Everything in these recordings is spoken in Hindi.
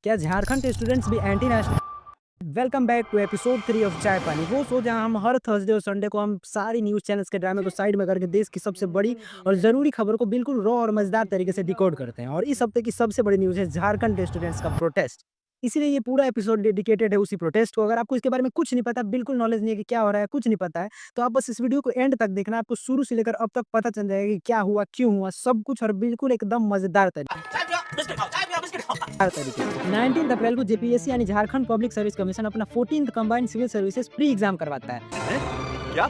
क्या झारखंड के स्टूडेंट्स भी anti national? Welcome back to episode 3 of Chai Pani, वो शो जहां हम हर थर्सडे और संडे को हम सारी न्यूज़ चैनल्स के ड्रामे को साइड में करके देश की सबसे बड़ी और ज़रूरी खबर को बिल्कुल रॉ और मज़ेदार तरीके से डिकोड करते हैं। और इस हफ्ते की सबसे बड़ी न्यूज़ है झारखंड के स्टूडेंट्स का प्रोटेस्ट। इसीलिए ये पूरा एपिसोड डेडिकेटेड है उसी प्रोटेस्ट को। अगर आपको इसके बारे में कुछ नहीं पता, बिल्कुल नॉलेज नहीं है कि क्या हो रहा है, कुछ नहीं पता है, तो आप बस इस वीडियो को एंड तक देखना। आपको शुरू से लेकर अब तक पता चल जाएगा कि क्या हुआ, क्यों हुआ, सब कुछ, और बिल्कुल एकदम मज़ेदार तरीके। 19 अप्रैल को जेपीएससी यानी झारखंड पब्लिक सर्विस कमीशन अपना 14th combined civil services pre exam करवाता है। क्या?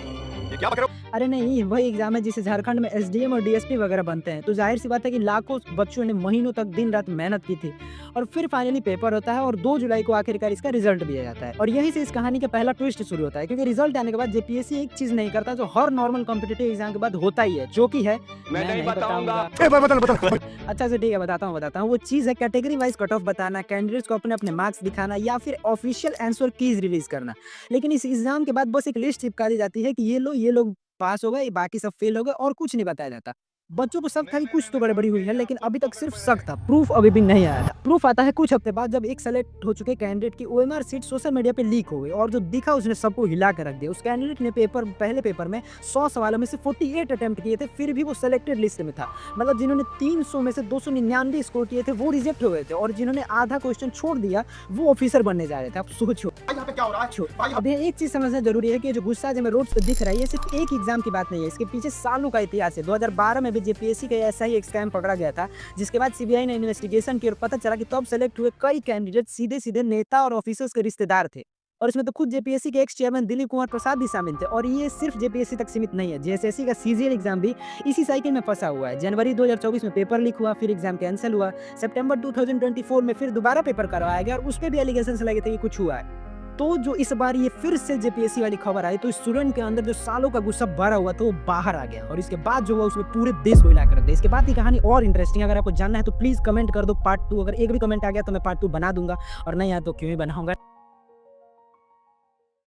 ये क्या बक रहे हो? अरे नहीं, वही एग्जाम है जिसे झारखंड में एसडीएम और डीएसपी वगैरह बनते हैं। तो जाहिर सी बात है कि लाखों बच्चों ने महीनों तक दिन रात मेहनत की थी और फिर फाइनली पेपर होता है और 2 जुलाई को आखिरकार इसका रिजल्ट भी आ जाता है। और यहीं से इस कहानी का पहला ट्विस्ट शुरू होता है, क्योंकि रिजल्ट आने के बाद जेपीएससी एक चीज नहीं करता जो हर नॉर्मल कॉम्पिटिटिव एग्जाम के बाद होता ही है, जो कि है मैं नहीं बताऊंगा। बता। अच्छा से ठीक है, बताता हूँ। वो चीज है कैटेगरी वाइज कट ऑफ बताना, कैंडिडेट्स को अपने अपने मार्क्स दिखाना या फिर ऑफिशियल आंसर कीज रिलीज करना। लेकिन इस एग्जाम के बाद बस एक लिस्ट चिपका दी जाती है कि ये लोग पास हो गए, बाकी सब फेल हो गए, और कुछ नहीं बताया जाता। बच्चों को शक था कि कुछ तो गड़बड़ी हुई है, लेकिन अभी तक सिर्फ शक था, प्रूफ अभी भी नहीं आया था। प्रूफ आता है कुछ हफ्ते बाद, जब एक सेलेक्ट हो चुके कैंडिडेट की ओएमआर सीट सोशल मीडिया पे लीक हो गई और जो दिखा उसने सबको हिला कर रख दिया। उस कैंडिडेट ने पहले पेपर में 100 सवालों में से 48 अटेम्प्ट किए थे, फिर भी वो सिलेक्टेड लिस्ट में था। मतलब जिन्होंने 300 में से 299 स्कोर किए थे वो रिजेक्ट हो गए थे, और जिन्होंने आधा क्वेश्चन छोड़ दिया वो ऑफिसर बनने जा रहे थे। अब सोचो यहाँ पे क्या हो रहा है? अब एक चीज समझना जरूरी है कि जो गुस्सा जो रोड पे दिख रहा है, ये सिर्फ एक एग्जाम की बात नहीं है, इसके पीछे सालों का इतिहास है। 2012 में भी जेपीएससी का ऐसा ही एक स्कैम पकड़ा गया था, जिसके बाद सीबीआई ने इन्वेस्टिगेशन की और पता चला कि तब सेलेक्ट हुए कई कैंडिडेट सीधे नेता और ऑफिसर्स के रिश्तेदार थे। और इसमें तो खुद जेपीएससी के एक्स चेयरमैन दिलीप कुमार प्रसाद भी शामिल थे। और ये सिर्फ जेपीएससी तक सीमित नहीं है, जेएसएससी का सीजीएल एग्जाम भी इसी साइकिल में फंसा हुआ है। जनवरी 2024 में पेपर लीक हुआ, फिर एग्जाम कैंसिल हुआ। सितंबर 2024 में फिर दोबारा पेपर करवाया गया और उस पर भी एलिगेशन लगे थे कि कुछ हुआ है। तो जो इस बार ये फिर से जेपीएससी वाली खबर आई, तो स्टूडेंट के अंदर जो सालों का गुस्सा भरा हुआ था वो बाहर आ गया, और इसके बाद जो हुआ उसने पूरे देश को हिला कर रख दिया। इसके बाद की कहानी और इंटरेस्टिंग, अगर आपको जानना है तो प्लीज कमेंट कर दो पार्ट 2। अगर एक भी कमेंट आ गया तो मैं पार्ट 2 बना दूंगा, और नहीं आया तो क्यों ही बनाऊंगा।